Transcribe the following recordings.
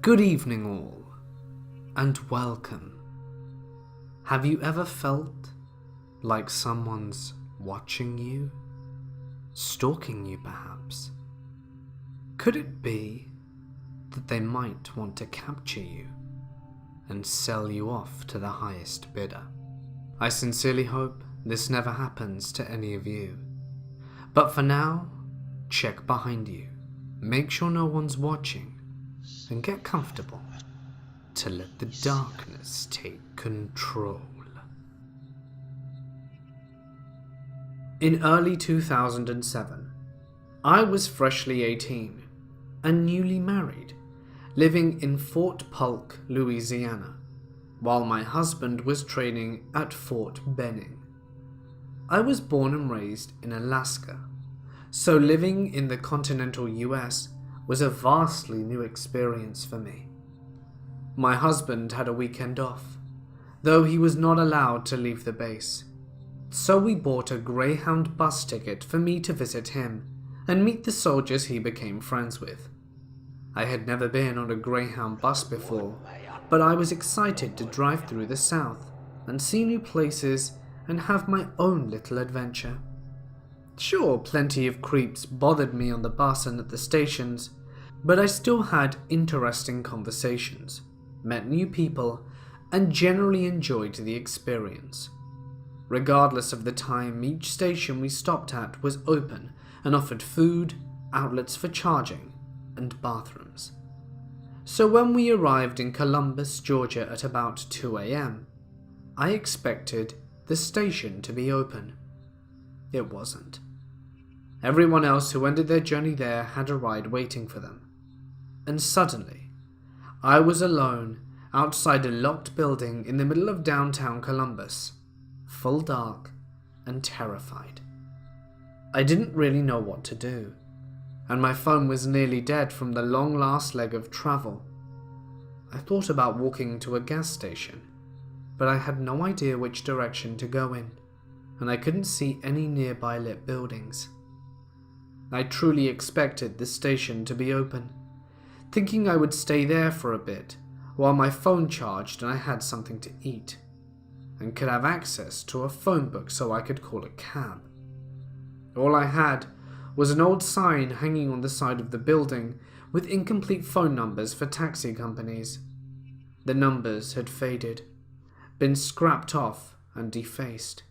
Good evening all, and welcome. Have you ever felt like someone's watching you? Stalking you perhaps? Could it be that they might want to capture you and sell you off to the highest bidder? I sincerely hope this never happens to any of you. But for now, check behind you, make sure no one's watching, and get comfortable to let the darkness take control. In early 2007, I was freshly 18 and newly married, living in Fort Polk, Louisiana, while my husband was training at Fort Benning. I was born and raised in Alaska, so living in the continental US was a vastly new experience for me. My husband had a weekend off, though he was not allowed to leave the base, so we bought a Greyhound bus ticket for me to visit him and meet the soldiers he became friends with. I had never been on a Greyhound bus before, but I was excited to drive through the South and see new places and have my own little adventure. Sure, plenty of creeps bothered me on the bus and at the stations, but I still had interesting conversations, met new people, and generally enjoyed the experience. Regardless of the time, each station we stopped at was open and offered food, outlets for charging, and bathrooms. So when we arrived in Columbus, Georgia at about 2 a.m., I expected the station to be open. It wasn't. Everyone else who ended their journey there had a ride waiting for them. And suddenly, I was alone outside a locked building in the middle of downtown Columbus, full dark and terrified. I didn't really know what to do, and my phone was nearly dead from the long last leg of travel. I thought about walking to a gas station, but I had no idea which direction to go in, and I couldn't see any nearby lit buildings. I truly expected the station to be open, thinking I would stay there for a bit while my phone charged and I had something to eat, and could have access to a phone book so I could call a cab. All I had was an old sign hanging on the side of the building with incomplete phone numbers for taxi companies. The numbers had faded, been scrapped off and defaced.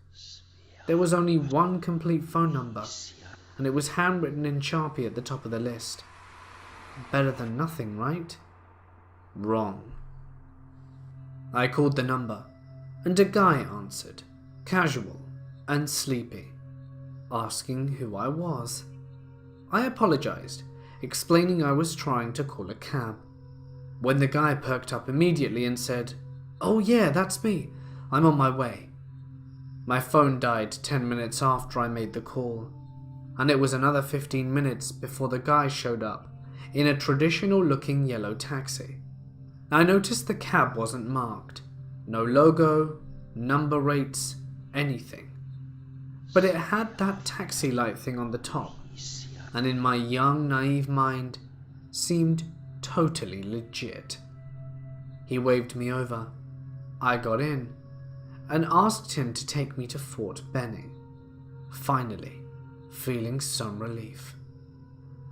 There was only one complete phone number, and it was handwritten in Sharpie at the top of the list. Better than nothing, right? Wrong. I called the number, and a guy answered, casual and sleepy, asking who I was. I apologized, explaining I was trying to call a cab, when the guy perked up immediately and said, "Oh yeah, that's me. I'm on my way." My phone died 10 minutes after I made the call, and it was another 15 minutes before the guy showed up in a traditional-looking yellow taxi. I noticed the cab wasn't marked. No logo, number rates, anything. But it had that taxi light thing on the top, and in my young, naive mind, seemed totally legit. He waved me over. I got in, and asked him to take me to Fort Benning. Finally, feeling some relief.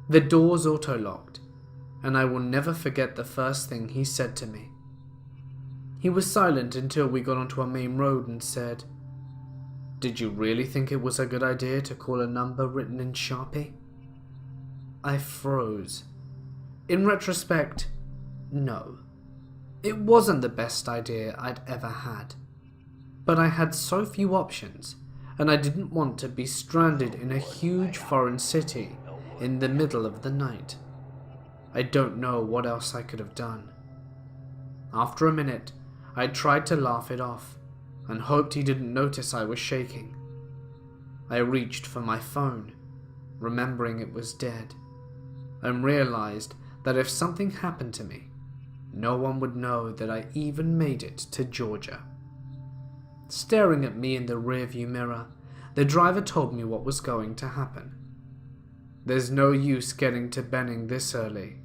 The doors auto-locked, and I will never forget the first thing he said to me. He was silent until we got onto a main road and said, "Did you really think it was a good idea to call a number written in Sharpie?" I froze. In retrospect, no. It wasn't the best idea I'd ever had. But I had so few options, and I didn't want to be stranded in a huge foreign city in the middle of the night. I don't know what else I could have done. After a minute, I tried to laugh it off, and hoped he didn't notice I was shaking. I reached for my phone, remembering it was dead, and realized that if something happened to me, no one would know that I even made it to Georgia. Staring at me in the rearview mirror, the driver told me what was going to happen. "There's no use getting to Benning this early.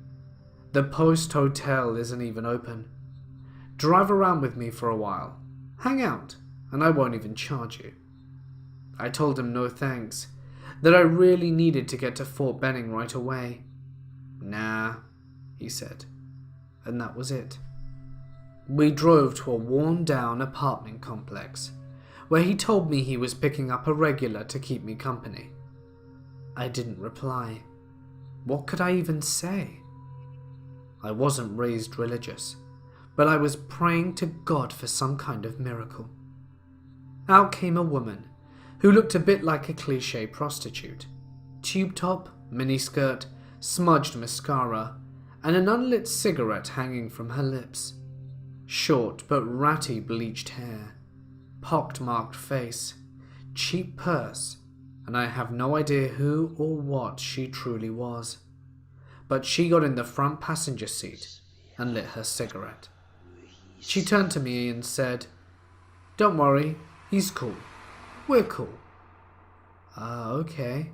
The Post Hotel isn't even open. Drive around with me for a while. Hang out, and I won't even charge you." I told him no thanks, that I really needed to get to Fort Benning right away. "Nah," he said, and that was it. We drove to a worn-down apartment complex, where he told me he was picking up a regular to keep me company. I didn't reply. What could I even say? I wasn't raised religious, but I was praying to God for some kind of miracle. Out came a woman who looked a bit like a cliché prostitute. Tube top, miniskirt, smudged mascara, and an unlit cigarette hanging from her lips. Short but ratty bleached hair, pockmarked face, cheap purse, and I have no idea who or what she truly was. But she got in the front passenger seat and lit her cigarette. She turned to me and said, "Don't worry, he's cool. We're cool." Okay.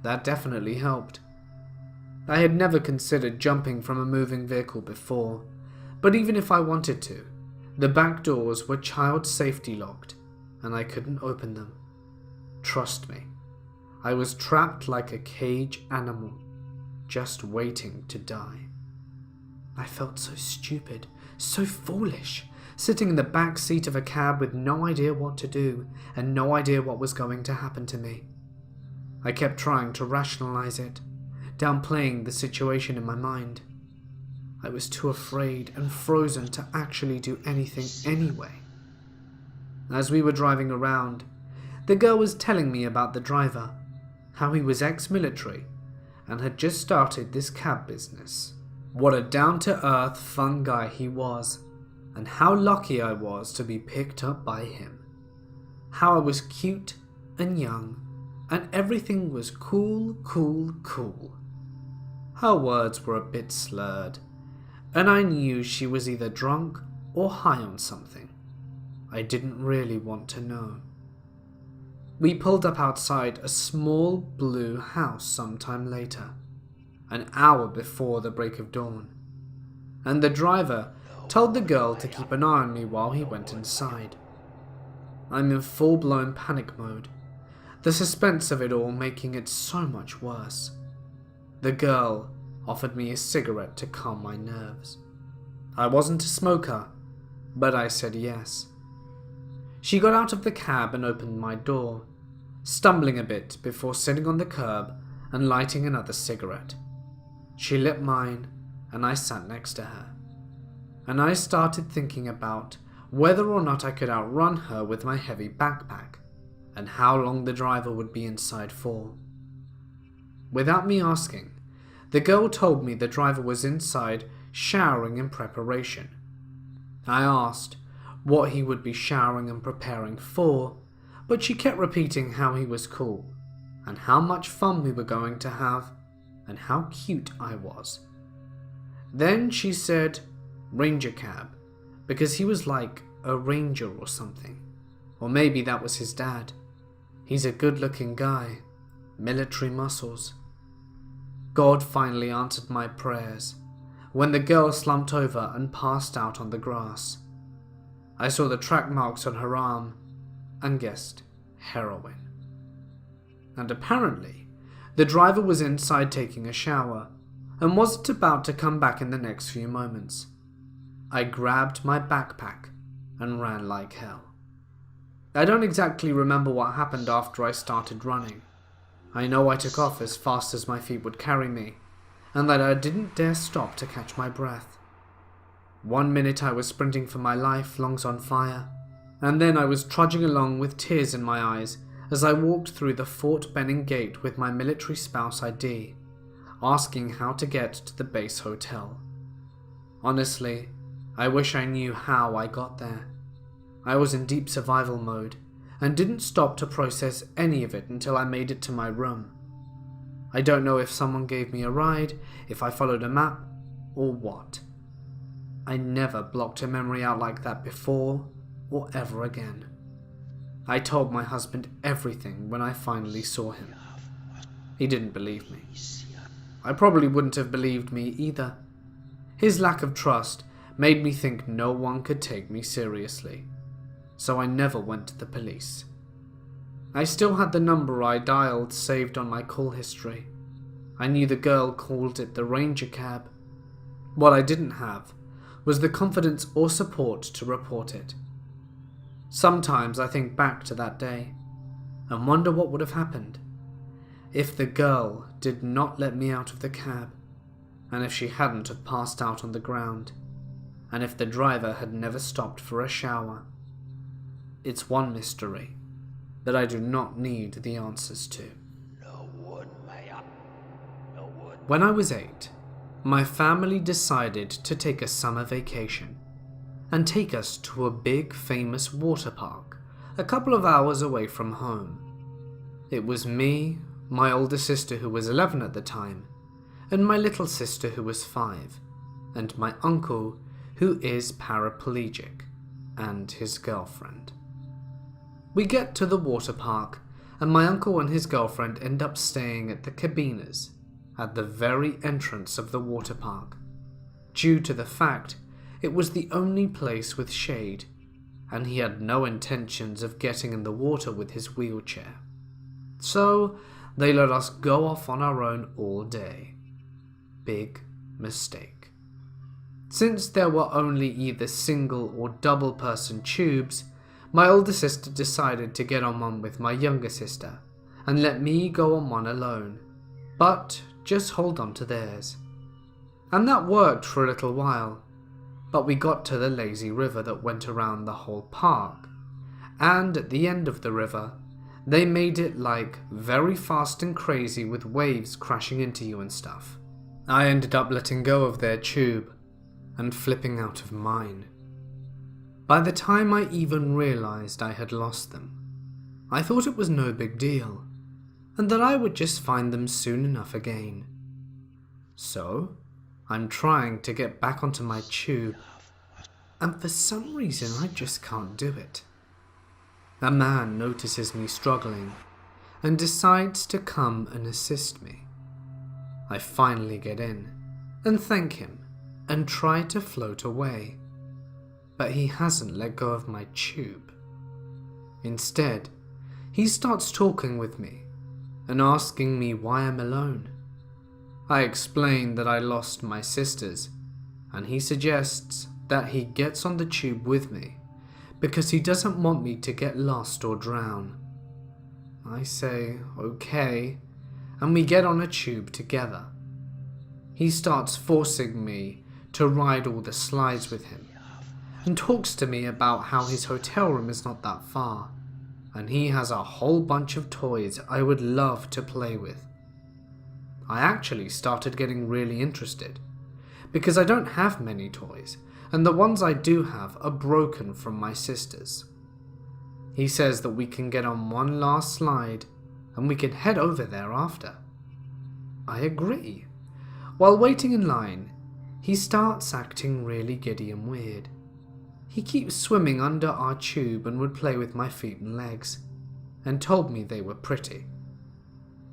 That definitely helped. I had never considered jumping from a moving vehicle before, but even if I wanted to, the back doors were child safety locked, and I couldn't open them. Trust me, I was trapped like a cage animal, just waiting to die. I felt so stupid, so foolish, sitting in the back seat of a cab with no idea what to do and no idea what was going to happen to me. I kept trying to rationalize it, downplaying the situation in my mind. I was too afraid and frozen to actually do anything anyway. As we were driving around, the girl was telling me about the driver, how he was ex-military and had just started this cab business. What a down-to-earth, fun guy he was, and how lucky I was to be picked up by him. How I was cute and young, and everything was cool, cool, cool. Her words were a bit slurred, and I knew she was either drunk or high on something. I didn't really want to know. We pulled up outside a small blue house sometime later, an hour before the break of dawn, and the driver told the girl to keep an eye on me while he went inside. I'm in full-blown panic mode, the suspense of it all making it so much worse. The girl offered me a cigarette to calm my nerves. I wasn't a smoker, but I said yes. She got out of the cab and opened my door, stumbling a bit before sitting on the curb and lighting another cigarette. She lit mine, and I sat next to her. And I started thinking about whether or not I could outrun her with my heavy backpack, and how long the driver would be inside for. Without me asking, the girl told me the driver was inside showering in preparation. I asked what he would be showering and preparing for, but she kept repeating how he was cool, and how much fun we were going to have, and how cute I was. Then she said ranger cab, because he was like a ranger or something, or maybe that was his dad. He's a good-looking guy, military muscles. God finally answered my prayers when the girl slumped over and passed out on the grass. I saw the track marks on her arm and guessed heroin. And apparently, the driver was inside taking a shower and wasn't about to come back in the next few moments. I grabbed my backpack and ran like hell. I don't exactly remember what happened after I started running. I know I took off as fast as my feet would carry me, and that I didn't dare stop to catch my breath. 1 minute I was sprinting for my life, lungs on fire, and then I was trudging along with tears in my eyes as I walked through the Fort Benning gate with my military spouse ID, asking how to get to the base hotel. Honestly, I wish I knew how I got there. I was in deep survival mode and didn't stop to process any of it until I made it to my room. I don't know if someone gave me a ride, if I followed a map, or what. I never blocked a memory out like that before or ever again. I told my husband everything when I finally saw him. He didn't believe me. I probably wouldn't have believed me either, His lack of trust made me think no one could take me seriously, so I never went to the police. I still had the number I dialed saved on my call history. I knew the girl called it the Ranger cab. What I didn't have was the confidence or support to report it. Sometimes I think back to that day and wonder what would have happened if the girl did not let me out of the cab, and if she hadn't have passed out on the ground, and if the driver had never stopped for a shower. It's one mystery that I do not need the answers to. When I was 8, my family decided to take a summer vacation and take us to a big famous water park a couple of hours away from home. It was me, my older sister who was 11 at the time, and my little sister who was 5, and my uncle who is paraplegic, and his girlfriend. We get to the water park, and my uncle and his girlfriend end up staying at the cabinas at the very entrance of the water park, due to the fact it was the only place with shade, and he had no intentions of getting in the water with his wheelchair. So they let us go off on our own all day. Big mistake. Since there were only either single or double person tubes, my older sister decided to get on one with my younger sister and let me go on one alone, but just hold on to theirs. And that worked for a little while, but we got to the lazy river that went around the whole park, and at the end of the river, they made it like very fast and crazy with waves crashing into you and stuff. I ended up letting go of their tube and flipping out of mine. By the time I even realized I had lost them, I thought it was no big deal, and that I would just find them soon enough again. So, I'm trying to get back onto my tube, and for some reason I just can't do it. A man notices me struggling and decides to come and assist me. I finally get in and thank him and try to float away, but he hasn't let go of my tube. Instead, he starts talking with me and asking me why I'm alone. I explain that I lost my sisters, and he suggests that he gets on the tube with me because he doesn't want me to get lost or drown. I say okay, and we get on a tube together. He starts forcing me to ride all the slides with him and talks to me about how his hotel room is not that far, and he has a whole bunch of toys I would love to play with. I actually started getting really interested, because I don't have many toys, and the ones I do have are broken from my sisters. He says that we can get on one last slide, and we can head over there after. I agree. While waiting in line, he starts acting really giddy and weird. He keeps swimming under our tube and would play with my feet and legs, and told me they were pretty.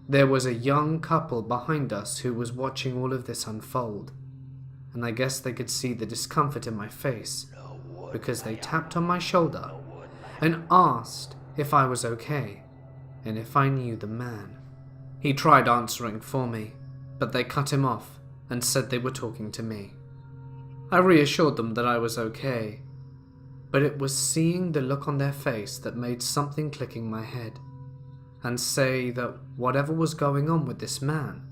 There was a young couple behind us who was watching all of this unfold, and I guess they could see the discomfort in my face because they tapped on my shoulder and asked if I was okay and if I knew the man. He tried answering for me, but they cut him off and said they were talking to me. I reassured them that I was okay, but it was seeing the look on their face that made something click in my head and say that whatever was going on with this man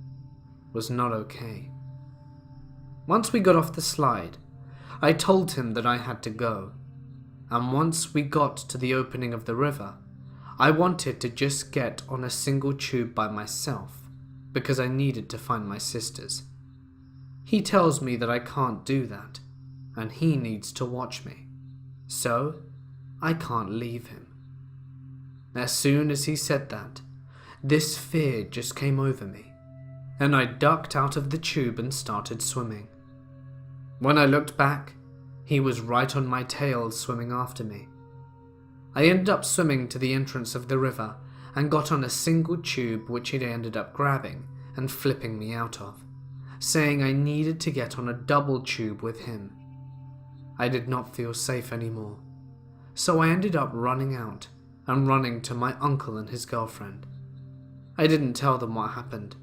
was not okay. Once we got off the slide, I told him that I had to go, and once we got to the opening of the river, I wanted to just get on a single tube by myself because I needed to find my sisters. He tells me that I can't do that, and he needs to watch me, so I can't leave him. As soon as he said that, this fear just came over me, and I ducked out of the tube and started swimming. When I looked back, he was right on my tail swimming after me. I ended up swimming to the entrance of the river and got on a single tube which he ended up grabbing and flipping me out of, saying I needed to get on a double tube with him. I did not feel safe anymore, so I ended up running out and running to my uncle and his girlfriend. I didn't tell them what happened,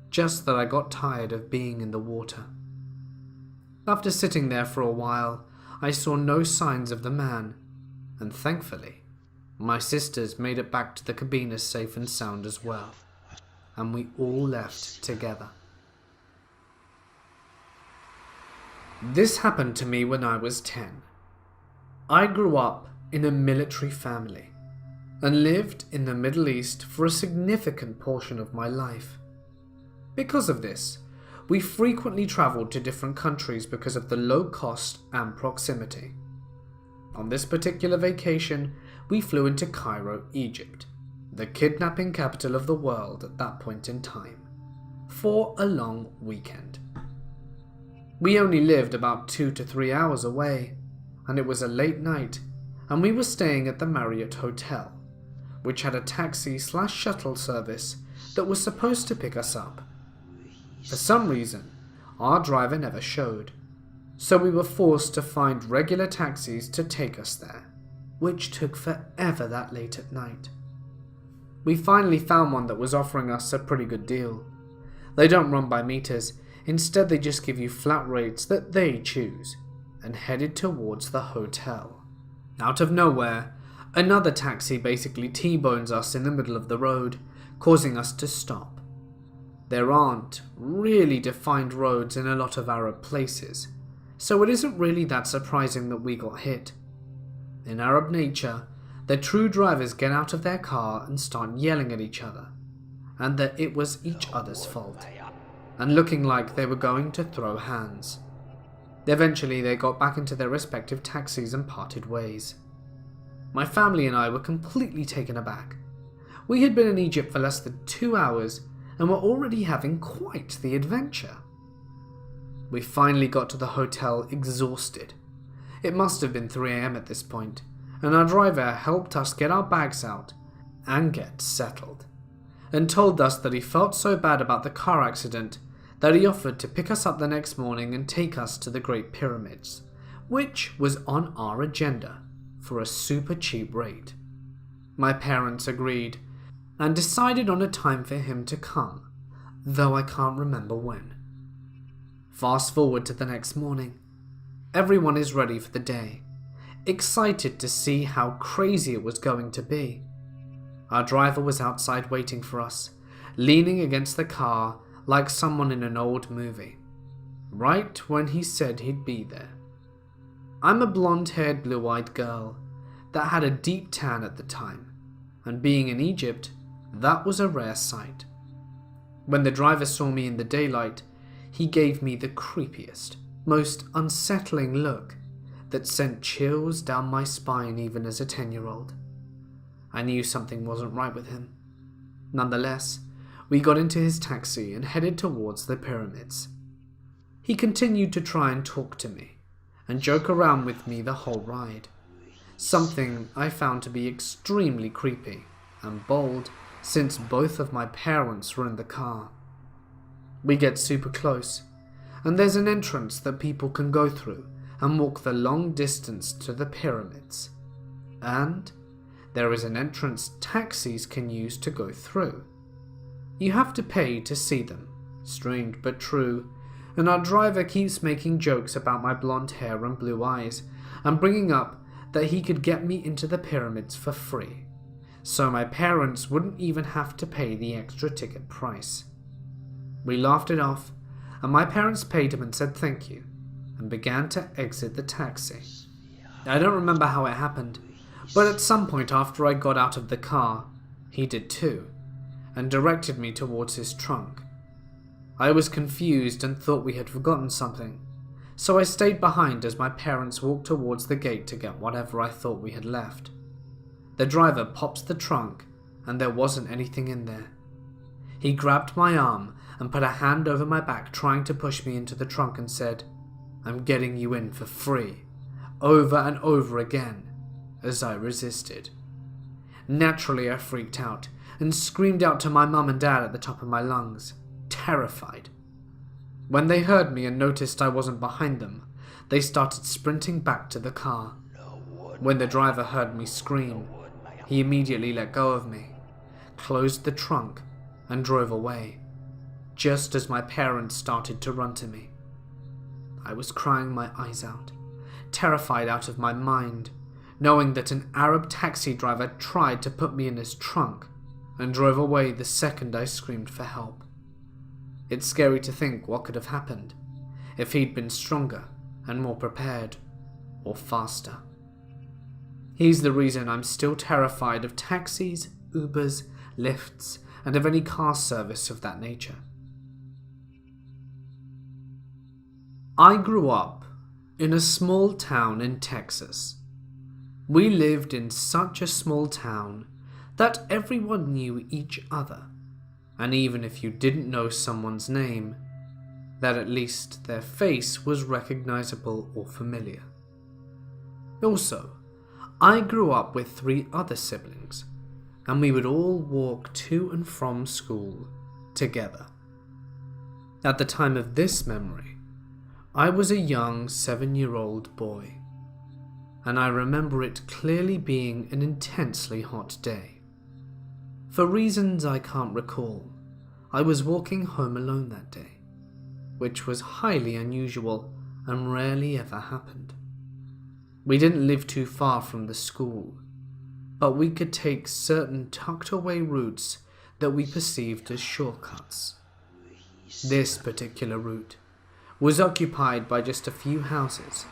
just that I got tired of being in the water. After sitting there for a while, I saw no signs of the man, and thankfully, my sisters made it back to the cabina safe and sound as well, and we all left together. This happened to me when I was 10. I grew up in a military family and lived in the Middle East for a significant portion of my life. Because of this, we frequently traveled to different countries because of the low cost and proximity. On this particular vacation, we flew into Cairo, Egypt, the kidnapping capital of the world at that point in time, for a long weekend. We only lived about 2 to 3 hours away, and it was a late night, and we were staying at the Marriott Hotel, which had a taxi/shuttle service that was supposed to pick us up. For some reason, our driver never showed, so we were forced to find regular taxis to take us there, which took forever that late at night. We finally found one that was offering us a pretty good deal. They don't run by meters, instead they just give you flat rates that they choose, and headed towards the hotel. Out of nowhere, another taxi basically T-bones us in the middle of the road, causing us to stop. There aren't really defined roads in a lot of Arab places, so it isn't really that surprising that we got hit. In Arab nature, the true drivers get out of their car and start yelling at each other, and that it was each other's fault, and looking like they were going to throw hands. Eventually they got back into their respective taxis and parted ways. My family and I were completely taken aback. We had been in Egypt for less than 2 hours and were already having quite the adventure. We finally got to the hotel exhausted. It must have been 3 AM at this point, and our driver helped us get our bags out and get settled, and told us that he felt so bad about the car accident that he offered to pick us up the next morning and take us to the Great Pyramids, which was on our agenda for a super cheap rate. My parents agreed and decided on a time for him to come, though I can't remember when. Fast forward to the next morning. Everyone is ready for the day, excited to see how crazy it was going to be. Our driver was outside waiting for us, leaning against the car like someone in an old movie, right when he said he'd be there. I'm a blonde-haired, blue-eyed girl that had a deep tan at the time, and being in Egypt, that was a rare sight. When the driver saw me in the daylight, he gave me the creepiest, most unsettling look that sent chills down my spine even as a 10-year-old. I knew something wasn't right with him. Nonetheless, we got into his taxi and headed towards the pyramids. He continued to try and talk to me and joke around with me the whole ride, something I found to be extremely creepy and bold since both of my parents were in the car. We get super close, and there's an entrance that people can go through and walk the long distance to the pyramids. And there is an entrance taxis can use to go through. You have to pay to see them, strange but true, and our driver keeps making jokes about my blonde hair and blue eyes, and bringing up that he could get me into the pyramids for free, so my parents wouldn't even have to pay the extra ticket price. We laughed it off, and my parents paid him and said thank you, and began to exit the taxi. I don't remember how it happened, but at some point after I got out of the car, he did too, and directed me towards his trunk. I was confused and thought we had forgotten something, so I stayed behind as my parents walked towards the gate to get whatever I thought we had left. The driver pops the trunk, and there wasn't anything in there. He grabbed my arm and put a hand over my back, trying to push me into the trunk, and said, "I'm getting you in for free," over and over again, as I resisted. Naturally, I freaked out and screamed out to my mum and dad at the top of my lungs, terrified. When they heard me and noticed I wasn't behind them, they started sprinting back to the car. When the driver heard me scream, he immediately let go of me, closed the trunk, and drove away, just as my parents started to run to me. I was crying my eyes out, terrified out of my mind, knowing that an Arab taxi driver tried to put me in his trunk and drove away the second I screamed for help. It's scary to think what could have happened if he'd been stronger and more prepared, or faster. He's the reason I'm still terrified of taxis, Ubers, lifts, and of any car service of that nature. I grew up in a small town in Texas. We lived in such a small town that everyone knew each other, and even if you didn't know someone's name, that at least their face was recognizable or familiar. Also, I grew up with 3 other siblings, and we would all walk to and from school together. At the time of this memory, I was a young 7-year-old boy, and I remember it clearly being an intensely hot day. For reasons I can't recall, I was walking home alone that day, which was highly unusual and rarely ever happened. We didn't live too far from the school, but we could take certain tucked away routes that we perceived as shortcuts. This particular route was occupied by just a few houses,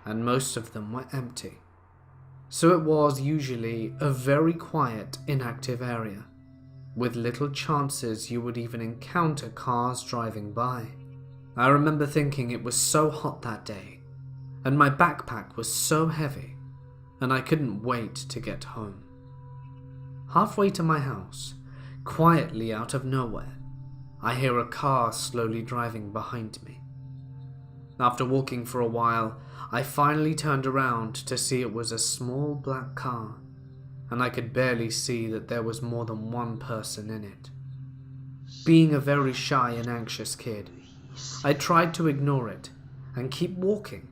and most of them were empty, so it was usually a very quiet, inactive area, with little chances you would even encounter cars driving by. I remember thinking it was so hot that day, and my backpack was so heavy, and I couldn't wait to get home. Halfway to my house, quietly out of nowhere, I hear a car slowly driving behind me. After walking for a while, I finally turned around to see it was a small black car, and I could barely see that there was more than one person in it. Being a very shy and anxious kid, I tried to ignore it and keep walking,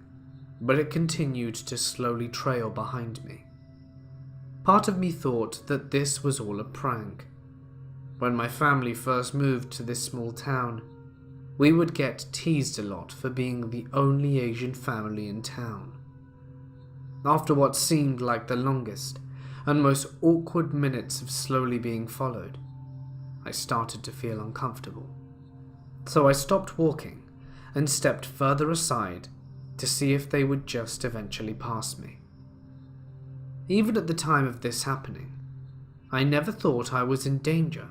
but it continued to slowly trail behind me. Part of me thought that this was all a prank. When my family first moved to this small town, we would get teased a lot for being the only Asian family in town. After what seemed like the longest and most awkward minutes of slowly being followed, I started to feel uncomfortable. So I stopped walking and stepped further aside to see if they would just eventually pass me. Even at the time of this happening, I never thought I was in danger,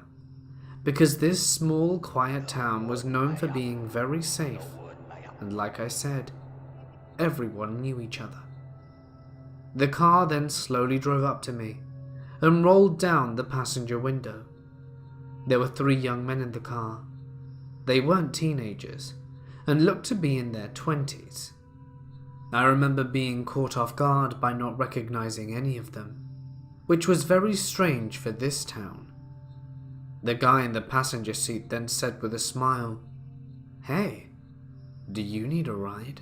because this small, quiet town was known for being very safe, and like I said, everyone knew each other. The car then slowly drove up to me and rolled down the passenger window. There were 3 young men in the car. They weren't teenagers and looked to be in their 20s. I remember being caught off guard by not recognizing any of them, which was very strange for this town. The guy in the passenger seat then said with a smile, "Hey, do you need a ride?"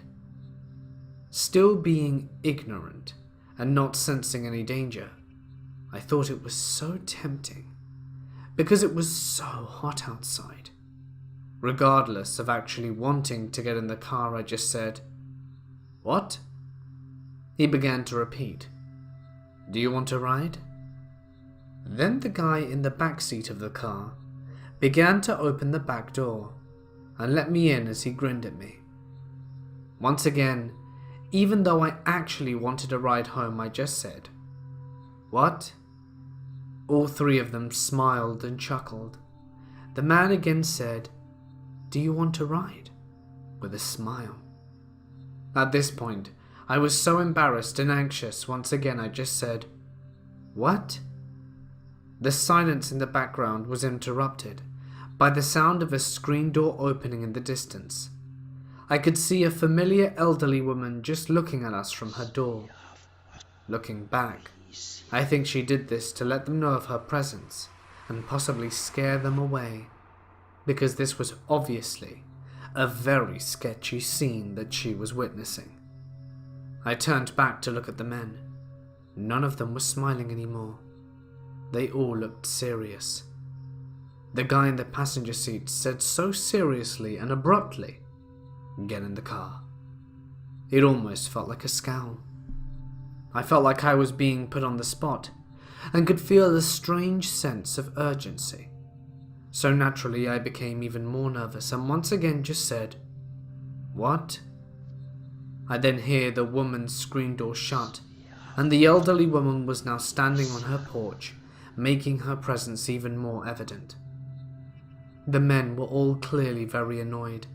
Still being ignorant and not sensing any danger, I thought it was so tempting, because it was so hot outside. Regardless of actually wanting to get in the car, I just said, "What?" He began to repeat, "Do you want a ride?" Then the guy in the back seat of the car began to open the back door and let me in as he grinned at me. Once again, even though I actually wanted a ride home, I just said, "What?" All 3 of them smiled and chuckled. The man again said, "Do you want a ride?" with a smile. At this point, I was so embarrassed and anxious once again I just said, "What?" The silence in the background was interrupted by the sound of a screen door opening in the distance. I could see a familiar elderly woman just looking at us from her door. Looking back, I think she did this to let them know of her presence and possibly scare them away, because this was obviously A very sketchy scene that she was witnessing. I turned back to look at the men. None of them was smiling anymore. They all looked serious. The guy in the passenger seat said so seriously and abruptly, "Get in the car." It almost felt like a scowl. I felt like I was being put on the spot and could feel a strange sense of urgency. So naturally I became even more nervous and once again just said, "What?" I then hear the woman's screen door shut, and the elderly woman was now standing on her porch, making her presence even more evident. The men were all clearly very annoyed,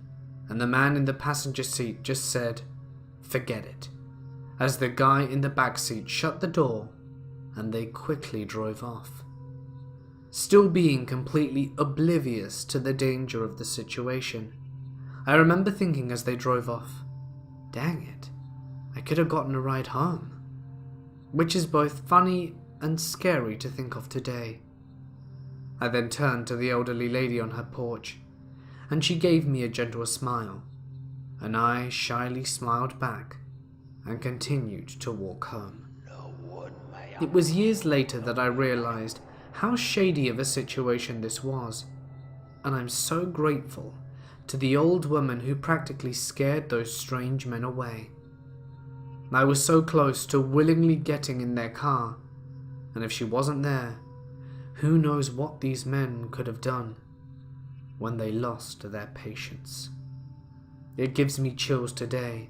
and the man in the passenger seat just said, "Forget it," as the guy in the back seat shut the door and they quickly drove off. Still being completely oblivious to the danger of the situation, I remember thinking as they drove off, "Dang it, I could have gotten a ride home," which is both funny and scary to think of today. I then turned to the elderly lady on her porch, and she gave me a gentle smile, and I shyly smiled back and continued to walk home. It was years later that I realized how shady of a situation this was, and I'm so grateful to the old woman who practically scared those strange men away. I was so close to willingly getting in their car, and if she wasn't there, who knows what these men could have done when they lost their patience. It gives me chills today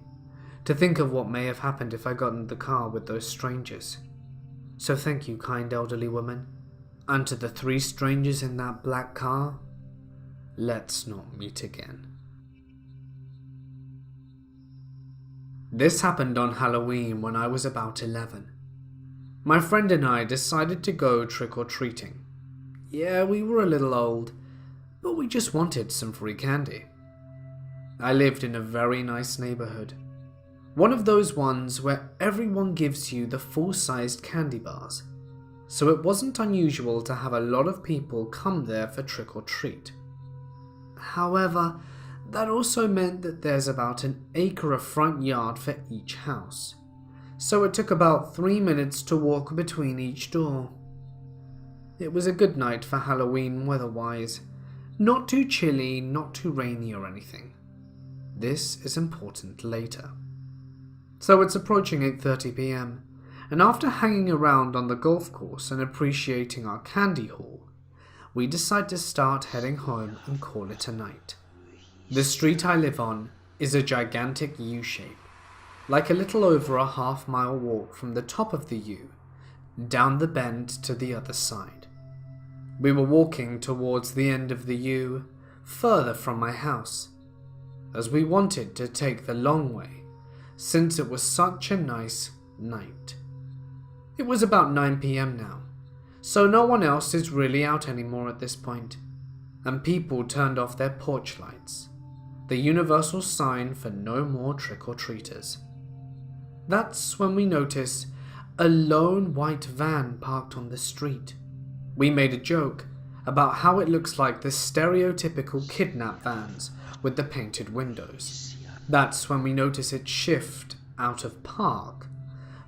to think of what may have happened if I got in the car with those strangers. So thank you, kind elderly woman, and to the 3 strangers in that black car, let's not meet again. This happened on Halloween when I was about 11. My friend and I decided to go trick-or-treating. Yeah, we were a little old, but we just wanted some free candy. I lived in a very nice neighborhood. One of those ones where everyone gives you the full-sized candy bars, so it wasn't unusual to have a lot of people come there for trick-or-treat. However, that also meant that there's about an acre of front yard for each house, so it took about 3 minutes to walk between each door. It was a good night for Halloween weather-wise, not too chilly, not too rainy or anything. This is important later. So it's approaching 8:30 p.m, and after hanging around on the golf course and appreciating our candy haul, we decide to start heading home and call it a night. The street I live on is a gigantic U-shape, like a little over a half-mile walk from the top of the U, down the bend to the other side. We were walking towards the end of the U, further from my house, as we wanted to take the long way, since it was such a nice night. It was about 9 p.m. now, so no one else is really out anymore at this point, and people turned off their porch lights, the universal sign for no more trick-or-treaters. That's when we notice a lone white van parked on the street. We made a joke about how it looks like the stereotypical Kidnap vans with the painted windows. That's when we notice it shift out of park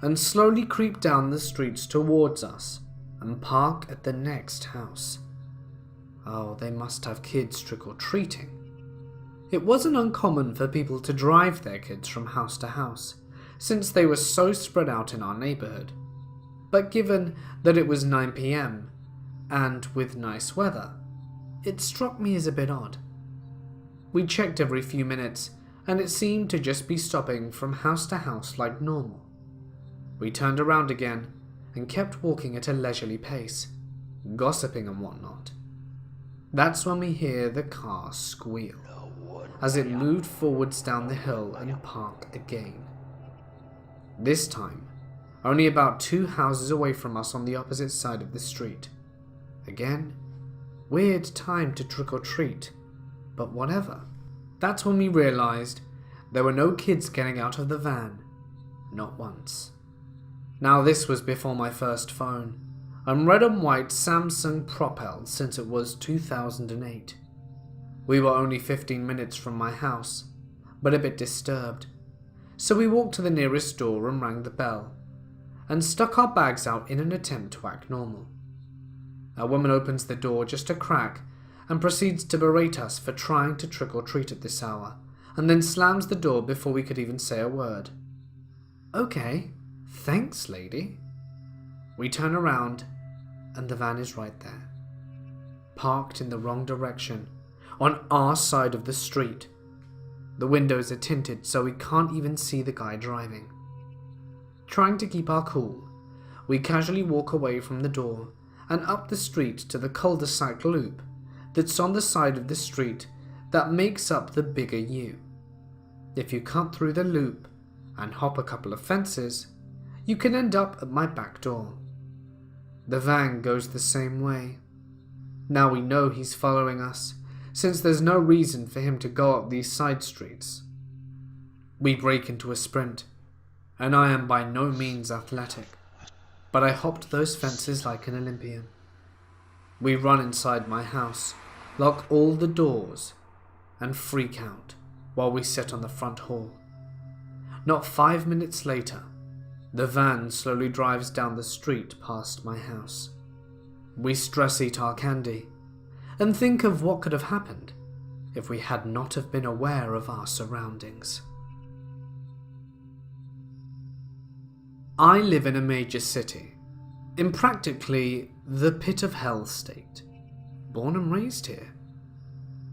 and slowly creep down the streets towards us and park at the next house. Oh, they must have kids trick-or-treating. It wasn't uncommon for people to drive their kids from house to house, since they were so spread out in our neighborhood. But given that it was 9 p.m, and with nice weather, it struck me as a bit odd. We checked every few minutes, and it seemed to just be stopping from house to house like normal. We turned around again and kept walking at a leisurely pace, gossiping and whatnot. That's when we hear the car squeal as it moved forwards down the hill and parked again. This time, only about 2 houses away from us on the opposite side of the street. Again, weird time to trick-or-treat, but whatever. That's when we realized there were no kids getting out of the van, not once. Now this was before my first phone, a red and white Samsung Propel since it was 2008. We were only 15 minutes from my house, but a bit disturbed, so we walked to the nearest door and rang the bell, and stuck our bags out in an attempt to act normal. A woman opens the door just a crack and proceeds to berate us for trying to trick or treat at this hour, and then slams the door before we could even say a word. Okay, thanks, lady. We turn around, and the van is right there, parked in the wrong direction, on our side of the street. The windows are tinted so we can't even see the guy driving. Trying to keep our cool, we casually walk away from the door and up the street to the cul-de-sac loop that's on the side of the street that makes up the bigger U. If you cut through the loop and hop a couple of fences, you can end up at my back door. The van goes the same way. Now we know he's following us, since there's no reason for him to go up these side streets. We break into a sprint, and I am by no means athletic, but I hopped those fences like an Olympian. We run inside my house, lock all the doors, and freak out while we sit on the front hall. Not 5 minutes later, the van slowly drives down the street past my house. We stress eat our candy and think of what could have happened if we had not have been aware of our surroundings. I live in a major city, in practically the pit of hell state, born and raised here.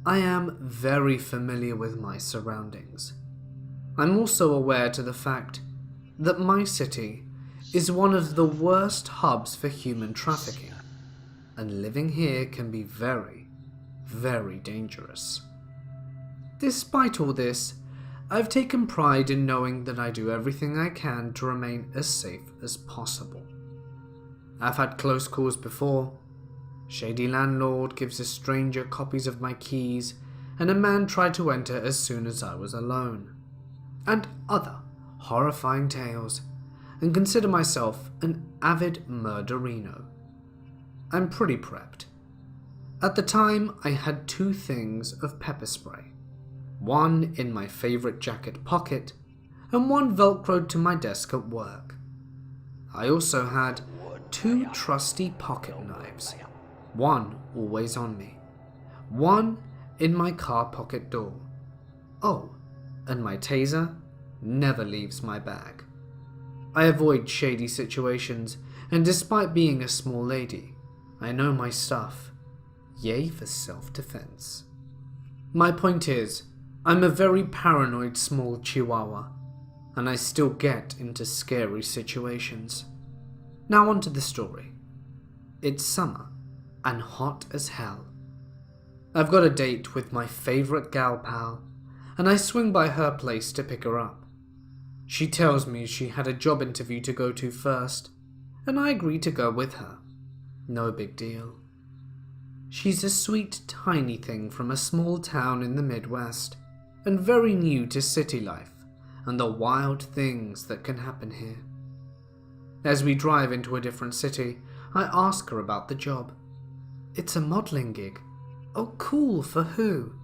I am very familiar with my surroundings. I'm also aware to the fact that my city is one of the worst hubs for human trafficking, and living here can be very, very dangerous. Despite all this, I've taken pride in knowing that I do everything I can to remain as safe as possible. I've had close calls before. Shady landlord gives a stranger copies of my keys, and a man tried to enter as soon as I was alone. And other horrifying tales, and consider myself an avid murderino. I'm pretty prepped. At the time, I had 2 things of pepper spray, one in my favourite jacket pocket, and one velcroed to my desk at work. I also had 2 trusty pocket knives, one always on me, one in my car pocket door. Oh, and my taser never leaves my bag. I avoid shady situations, and despite being a small lady, I know my stuff. Yay for self-defense. My point is, I'm a very paranoid small chihuahua, and I still get into scary situations. Now on to the story. It's summer, and hot as hell. I've got a date with my favourite gal pal, and I swing by her place to pick her up. She tells me she had a job interview to go to first, and I agree to go with her. No big deal. She's a sweet, tiny thing from a small town in the Midwest, and very new to city life and the wild things that can happen here. As we drive into a different city, I ask her about the job. It's a modelling gig. Oh, cool, for who?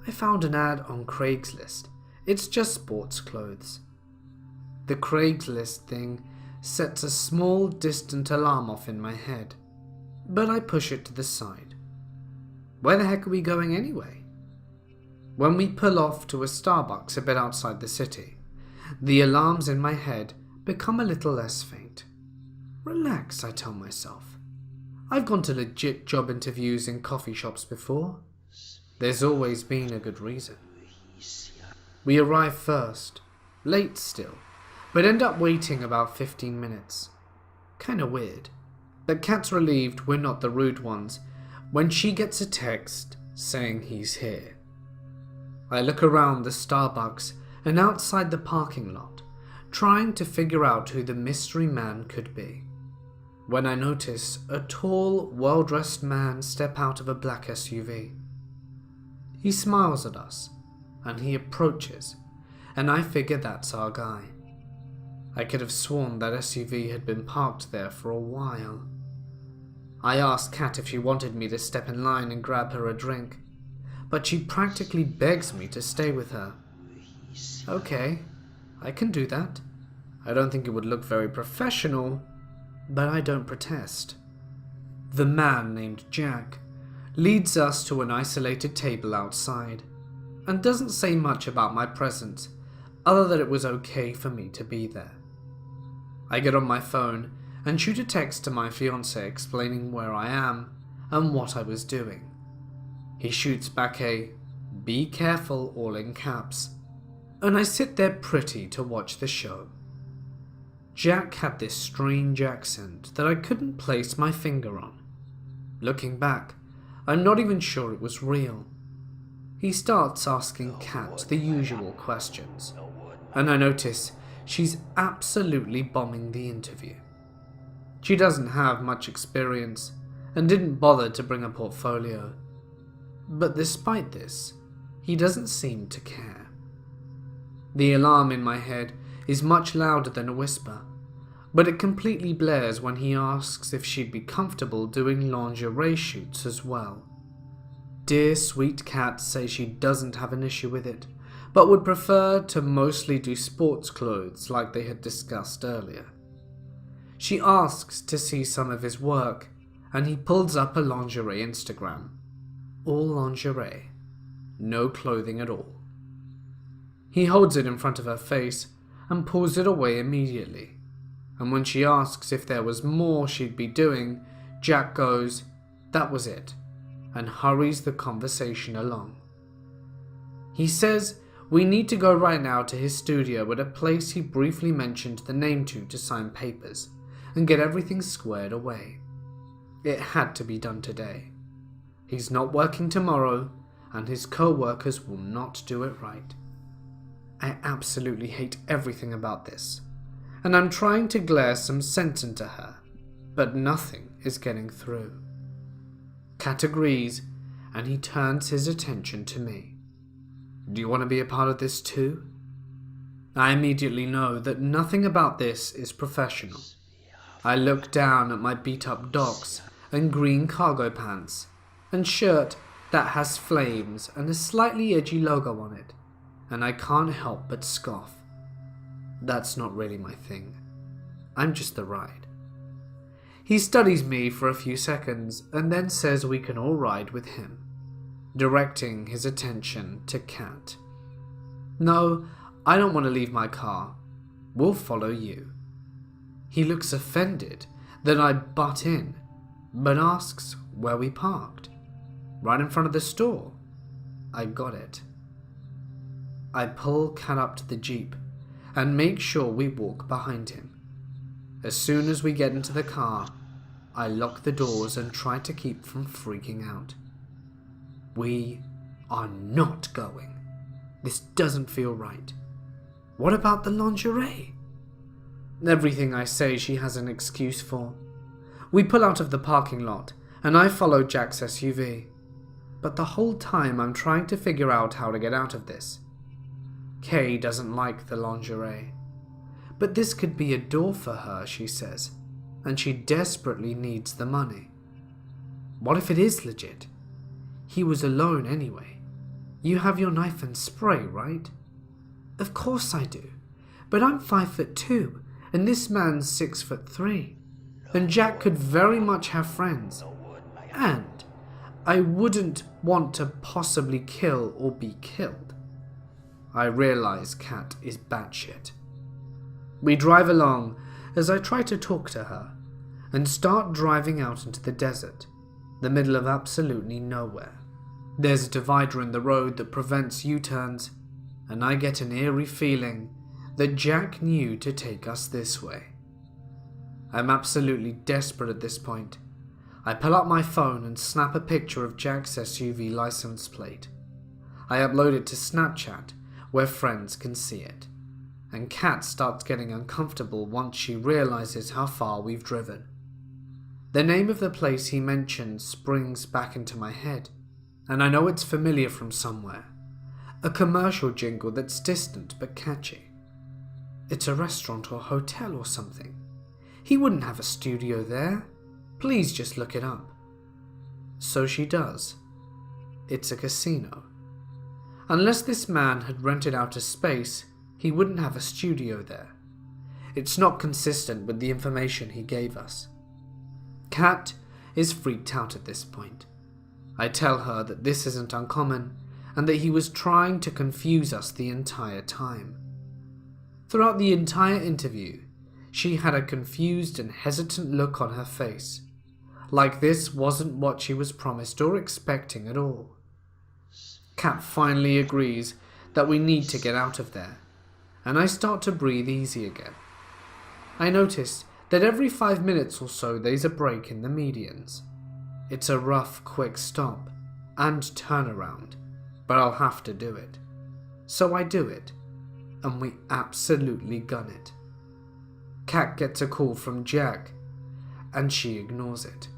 I found an ad on Craigslist. It's just sports clothes. The Craigslist thing sets a small, distant alarm off in my head, but I push it to the side. Where the heck are we going anyway? When we pull off to a Starbucks a bit outside the city, the alarms in my head become a little less faint. Relax, I tell myself. I've gone to legit job interviews in coffee shops before. There's always been a good reason. We arrive first, late still, but end up waiting about 15 minutes. Kinda weird, but Kat's relieved we're not the rude ones when she gets a text saying he's here. I look around the Starbucks and outside the parking lot, trying to figure out who the mystery man could be, when I notice a tall, well-dressed man step out of a black SUV. He smiles at us, and he approaches, and I figure that's our guy. I could have sworn that SUV had been parked there for a while. I asked Kat if she wanted me to step in line and grab her a drink, but she practically begs me to stay with her. Okay, I can do that. I don't think it would look very professional, but I don't protest. The man named Jack leads us to an isolated table outside and doesn't say much about my presence other than it was okay for me to be there. I get on my phone and shoot a text to my fiancé explaining where I am and what I was doing. He shoots back a "be careful" all in caps, and I sit there pretty to watch the show. Jack had this strange accent that I couldn't place my finger on. Looking back, I'm not even sure it was real. He starts asking Kat the usual questions, and I notice she's absolutely bombing the interview. She doesn't have much experience and didn't bother to bring a portfolio. But despite this, he doesn't seem to care. The alarm in my head is much louder than a whisper, but it completely blares when he asks if she'd be comfortable doing lingerie shoots as well. Dear sweet Kat says she doesn't have an issue with it, but would prefer to mostly do sports clothes like they had discussed earlier. She asks to see some of his work, and he pulls up a lingerie Instagram. All lingerie, no clothing at all. He holds it in front of her face and pulls it away immediately, and when she asks if there was more she'd be doing, Jack goes, "That was it," and hurries the conversation along. He says we need to go right now to his studio at a place he briefly mentioned the name to sign papers and get everything squared away. It had to be done today. He's not working tomorrow, and his co-workers will not do it right. I absolutely hate everything about this, and I'm trying to glare some sense into her, but nothing is getting through. Kat agrees, and he turns his attention to me. Do you want to be a part of this too? I immediately know that nothing about this is professional. I look down at my beat-up docks and green cargo pants and shirt that has flames and a slightly edgy logo on it, and I can't help but scoff. That's not really my thing. I'm just the ride. He studies me for a few seconds and then says we can all ride with him, directing his attention to Kat. No, I don't want to leave my car. We'll follow you. He looks offended that I butt in, but asks where we parked. Right in front of the store. I got it. I pull Kat up to the Jeep and make sure we walk behind him. As soon as we get into the car, I lock the doors and try to keep from freaking out. We are not going. This doesn't feel right. What about the lingerie? Everything I say she has an excuse for. We pull out of the parking lot and I follow Jack's SUV. But the whole time I'm trying to figure out how to get out of this. Kay doesn't like the lingerie. But this could be a door for her, she says, and she desperately needs the money. What if it is legit? He was alone anyway. You have your knife and spray, right? Of course I do, but I'm 5'2", and this man's 6'3", and Jack could very much have friends, and I wouldn't want to possibly kill or be killed. I realize Kat is batshit. We drive along as I try to talk to her and start driving out into the desert, the middle of absolutely nowhere. There's a divider in the road that prevents U-turns, and I get an eerie feeling that Jack knew to take us this way. I'm absolutely desperate at this point. I pull out my phone and snap a picture of Jack's SUV license plate. I upload it to Snapchat, where friends can see it. And Kat starts getting uncomfortable once she realizes how far we've driven. The name of the place he mentioned springs back into my head, and I know it's familiar from somewhere. A commercial jingle that's distant but catchy. It's a restaurant or hotel or something. He wouldn't have a studio there. Please just look it up. So she does. it's a casino. Unless this man had rented out a space, he wouldn't have a studio there. It's not consistent with the information he gave us. Kat is freaked out at this point. I tell her that this isn't uncommon and that he was trying to confuse us the entire time. Throughout the entire interview, she had a confused and hesitant look on her face, like this wasn't what she was promised or expecting at all. Kat finally agrees that we need to get out of there, and I start to breathe easy again. I notice that every 5 minutes or so there's a break in the medians. It's a rough, quick stop and turnaround, but I'll have to do it. So I do it, and we absolutely gun it. Kat gets a call from Jack, and she ignores it.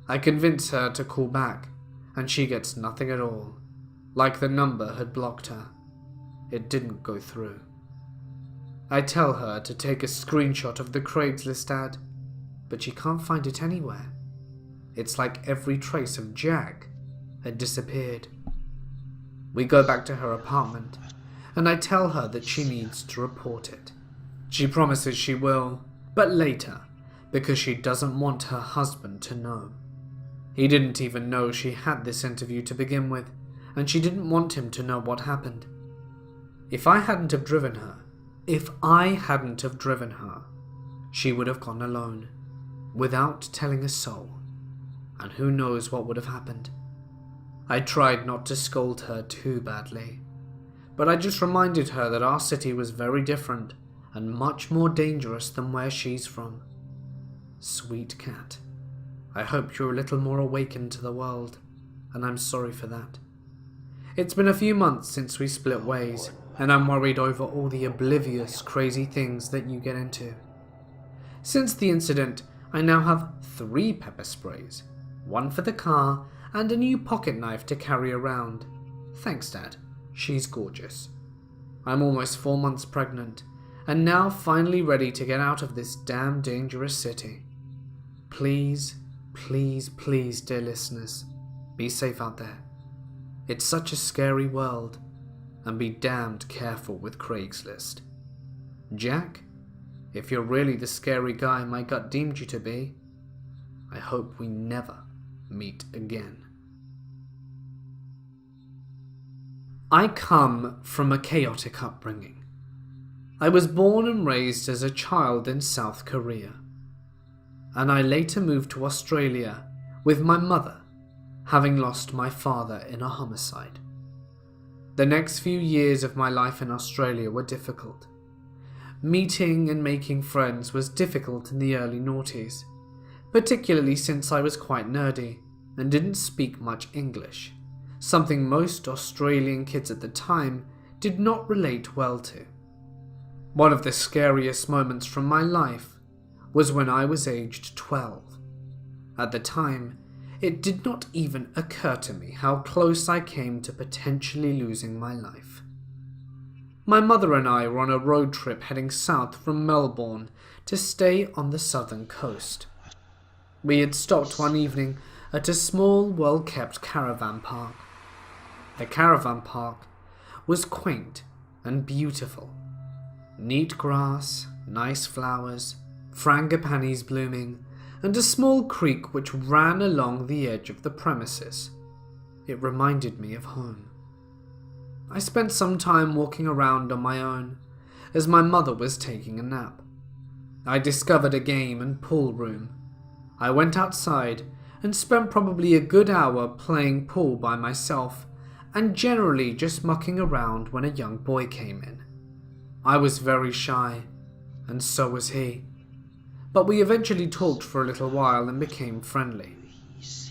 I convince her to call back, and she gets nothing at all, like the number had blocked her. It didn't go through. I tell her to take a screenshot of the Craigslist ad, but she can't find it anywhere. It's like every trace of Jack had disappeared. We go back to her apartment, and I tell her that she needs to report it. She promises she will, but later, because she doesn't want her husband to know. He didn't even know she had this interview to begin with, and she didn't want him to know what happened. If I hadn't have driven her, she would have gone alone, without telling a soul, and who knows what would have happened. I tried not to scold her too badly, but I just reminded her that our city was very different and much more dangerous than where she's from. Sweet Kat, I hope you're a little more awakened to the world, and I'm sorry for that. It's been a few months since we split ways, and I'm worried over all the oblivious, crazy things that you get into. Since the incident, I now have 3 pepper sprays, 1 for the car, and a new pocket knife to carry around. Thanks, Dad. She's gorgeous. I'm almost 4 months pregnant, and now finally ready to get out of this damn dangerous city. Please, please, please, dear listeners, be safe out there. It's such a scary world, and be damned careful with Craigslist. Jack, if you're really the scary guy my gut deemed you to be, I hope we never meet again. I come from a chaotic upbringing. I was born and raised as a child in South Korea, and I later moved to Australia with my mother, having lost my father in a homicide. The next few years of my life in Australia were difficult. Meeting and making friends was difficult in the early noughties, particularly since I was quite nerdy and didn't speak much English, something most Australian kids at the time did not relate well to. One of the scariest moments from my life was when I was aged 12. At the time, it did not even occur to me how close I came to potentially losing my life. My mother and I were on a road trip heading south from Melbourne to stay on the southern coast. We had stopped one evening at a small, well-kept caravan park. The caravan park was quaint and beautiful. Neat grass, nice flowers, frangipanis blooming, and a small creek which ran along the edge of the premises. It reminded me of home. I spent some time walking around on my own, as my mother was taking a nap. I discovered a game and pool room. I went outside and spent probably a good hour playing pool by myself, and generally just mucking around when a young boy came in. I was very shy, and so was he. But we eventually talked for a little while and became friendly.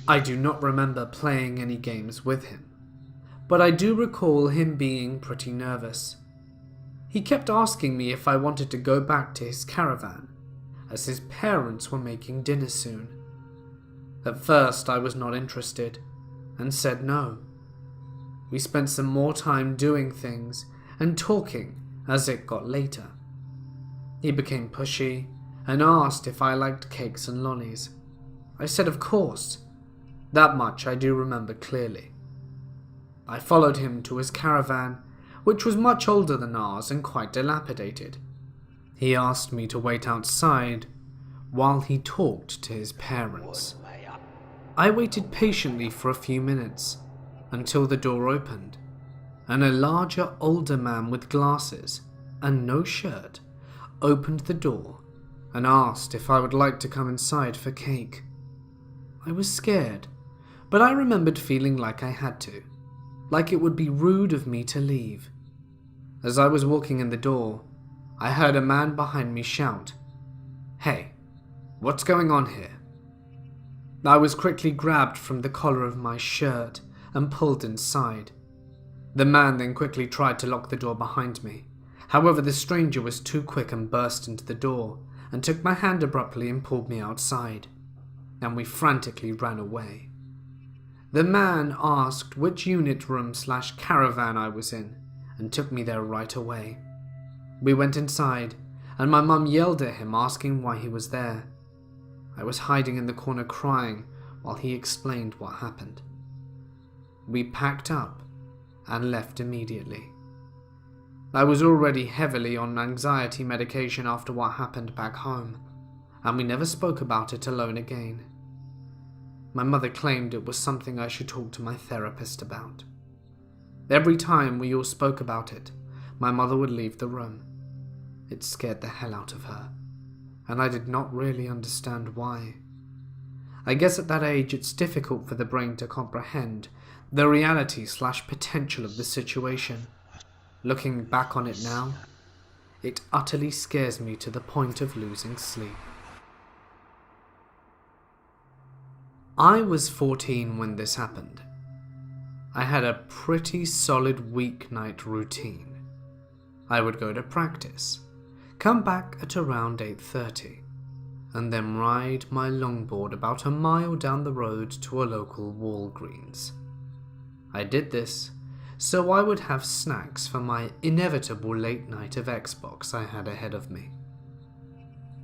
I do not remember playing any games with him, but I do recall him being pretty nervous. He kept asking me if I wanted to go back to his caravan, as his parents were making dinner soon. At first I was not interested, and said no. We spent some more time doing things and talking as it got later. He became pushy and asked if I liked cakes and lollies. I said of course. That much I do remember clearly. I followed him to his caravan, which was much older than ours and quite dilapidated. He asked me to wait outside while he talked to his parents. I waited patiently for a few minutes until the door opened, and a larger, older man with glasses and no shirt opened the door and asked if I would like to come inside for cake. I was scared, but I remembered feeling like I had to, like it would be rude of me to leave. As I was walking in the door, I heard a man behind me shout, "Hey, what's going on here?" I was quickly grabbed from the collar of my shirt and pulled inside. The man then quickly tried to lock the door behind me. However, the stranger was too quick and burst into the door and took my hand abruptly and pulled me outside, and we frantically ran away. The man asked which unit room/caravan I was in and took me there right away. We went inside and my mum yelled at him asking why he was there. I was hiding in the corner crying while he explained what happened. We packed up and left immediately. I was already heavily on anxiety medication after what happened back home, and we never spoke about it alone again. My mother claimed it was something I should talk to my therapist about. Every time we all spoke about it, my mother would leave the room. It scared the hell out of her, and I did not really understand why. I guess at that age it's difficult for the brain to comprehend the reality/potential of the situation. Looking back on it now, it utterly scares me to the point of losing sleep. I was 14 when this happened. I had a pretty solid weeknight routine. I would go to practice, come back at around 8:30, and then ride my longboard about a mile down the road to a local Walgreens. I did this so I would have snacks for my inevitable late night of Xbox I had ahead of me.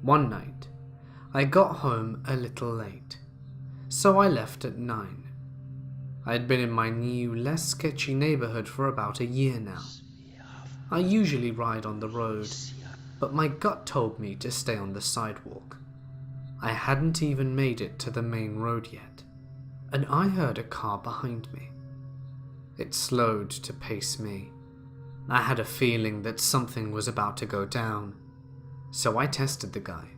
One night, I got home a little late, so I left at 9. I had been in my new, less sketchy neighborhood for about a year now. I usually ride on the road, but my gut told me to stay on the sidewalk. I hadn't even made it to the main road yet, and I heard a car behind me. It slowed to pace me. I had a feeling that something was about to go down, so I tested the guy.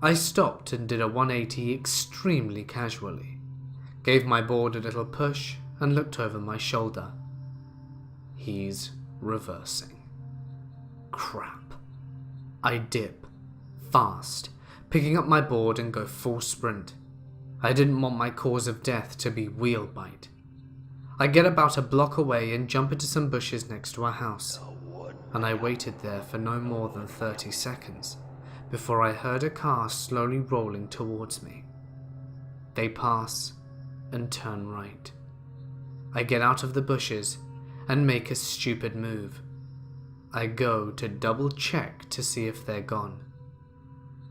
I stopped and did a 180 extremely casually, gave my board a little push and looked over my shoulder. He's reversing. Crap. I dip, fast, picking up my board and go full sprint. I didn't want my cause of death to be wheel bite. I get about a block away and jump into some bushes next to a house, and I waited there for no more than 30 seconds before I heard a car slowly rolling towards me. They pass and turn right. I get out of the bushes and make a stupid move. I go to double check to see if they're gone.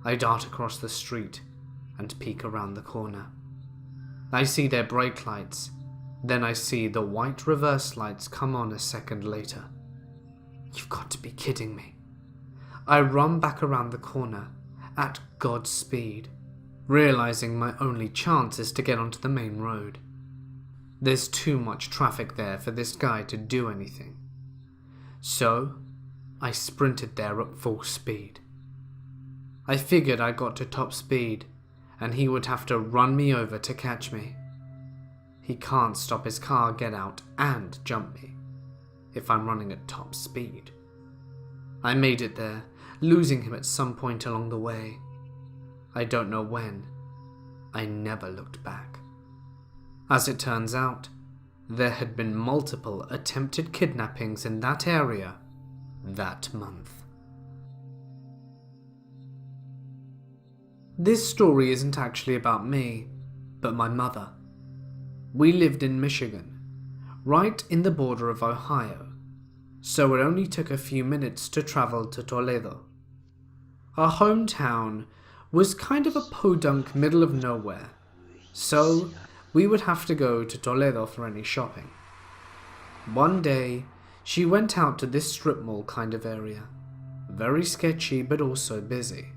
I dart across the street and peek around the corner. I see their brake lights. Then I see the white reverse lights come on a second later. You've got to be kidding me. I run back around the corner at God's speed, realizing my only chance is to get onto the main road. There's too much traffic there for this guy to do anything. So, I sprinted there at full speed. I figured I got to top speed, and he would have to run me over to catch me. He can't stop his car, get out, and jump me if I'm running at top speed. I made it there, losing him at some point along the way. I don't know when. I never looked back. As it turns out, there had been multiple attempted kidnappings in that area that month. This story isn't actually about me, but my mother. We lived in Michigan, right in the border of Ohio, so it only took a few minutes to travel to Toledo. Our hometown was kind of a podunk middle of nowhere, so we would have to go to Toledo for any shopping. One day, she went out to this strip mall kind of area. Very sketchy but also busy.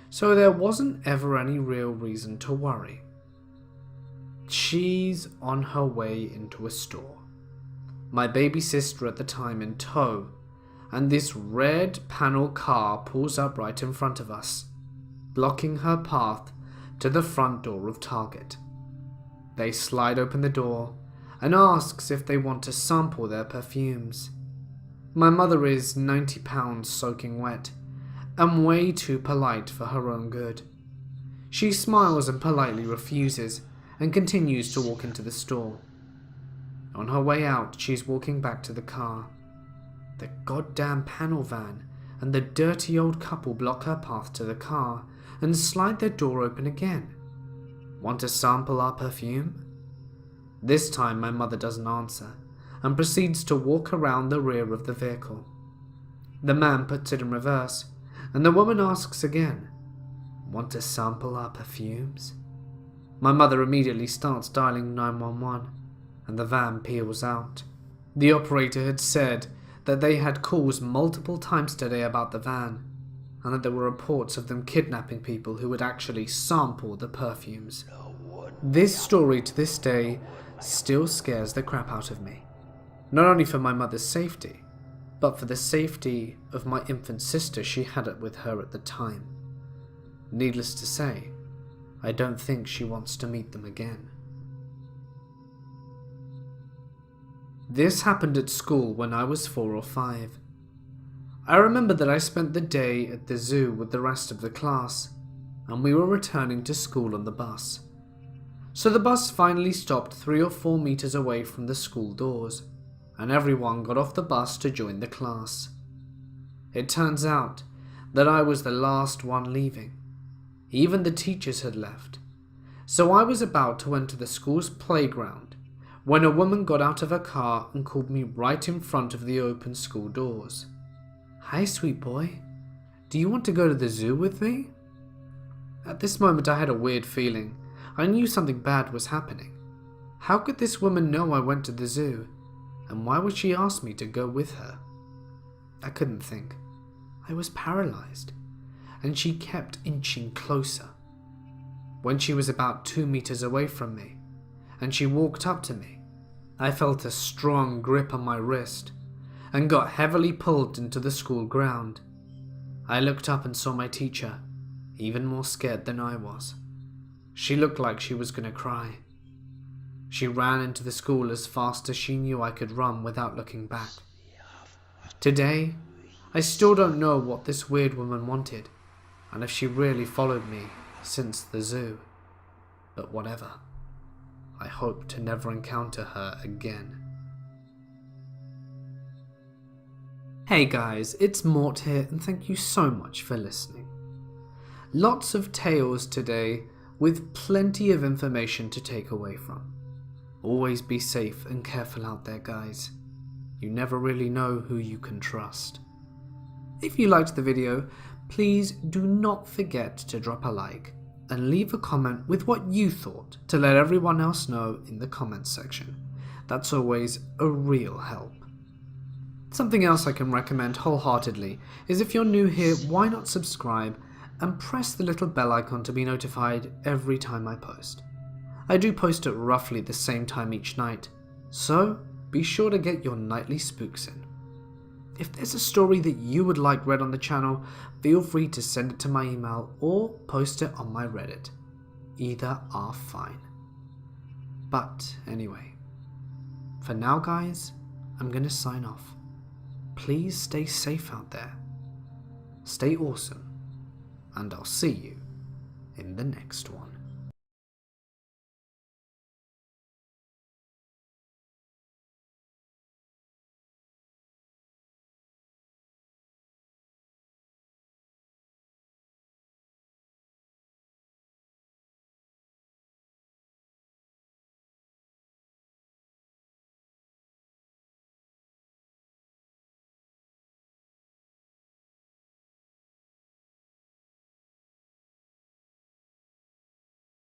So there wasn't ever any real reason to worry. She's on her way into a store. My baby sister at the time in tow, and this red panel car pulls up right in front of us, blocking her path to the front door of Target. They slide open the door and asks if they want to sample their perfumes. My mother is 90 pounds soaking wet and way too polite for her own good. She smiles and politely refuses and continues to walk into the store. On her way out, she's walking back to the car. The goddamn panel van and the dirty old couple block her path to the car and slide their door open again. Want to sample our perfume? This time my mother doesn't answer and proceeds to walk around the rear of the vehicle. The man puts it in reverse and the woman asks again, "Want to sample our perfumes?" My mother immediately starts dialing 911 and the van peels out. The operator had said that they had calls multiple times today about the van and that there were reports of them kidnapping people who would actually sample the perfumes. This story to this day still scares the crap out of me. Not only for my mother's safety, but for the safety of my infant sister she had it with her at the time. Needless to say, I don't think she wants to meet them again. This happened at school when I was 4 or 5. I remember that I spent the day at the zoo with the rest of the class, and we were returning to school on the bus. So the bus finally stopped 3 or 4 meters away from the school doors, and everyone got off the bus to join the class. It turns out that I was the last one leaving. Even the teachers had left. So I was about to enter the school's playground when a woman got out of her car and called me right in front of the open school doors. "Hi, sweet boy. Do you want to go to the zoo with me?" At this moment I had a weird feeling. I knew something bad was happening. How could this woman know I went to the zoo? And why would she ask me to go with her? I couldn't think. I was paralyzed. And she kept inching closer. When she was about 2 meters away from me, and she walked up to me, I felt a strong grip on my wrist, and got heavily pulled into the school ground. I looked up and saw my teacher, even more scared than I was. She looked like she was going to cry. She ran into the school as fast as she knew I could run without looking back. Today, I still don't know what this weird woman wanted, and if she really followed me since the zoo. But whatever. I hope to never encounter her again. Hey guys, it's Mort here, and thank you so much for listening. Lots of tales today with plenty of information to take away from. Always be safe and careful out there, guys. You never really know who you can trust. If you liked the video, please do not forget to drop a like and leave a comment with what you thought to let everyone else know in the comments section. That's always a real help. Something else I can recommend wholeheartedly is if you're new here, why not subscribe and press the little bell icon to be notified every time I post. I do post at roughly the same time each night, so be sure to get your nightly spooks in. If there's a story that you would like read on the channel, feel free to send it to my email or post it on my Reddit. Either are fine. But anyway, for now guys, I'm gonna sign off. Please stay safe out there. Stay awesome, and I'll see you in the next one.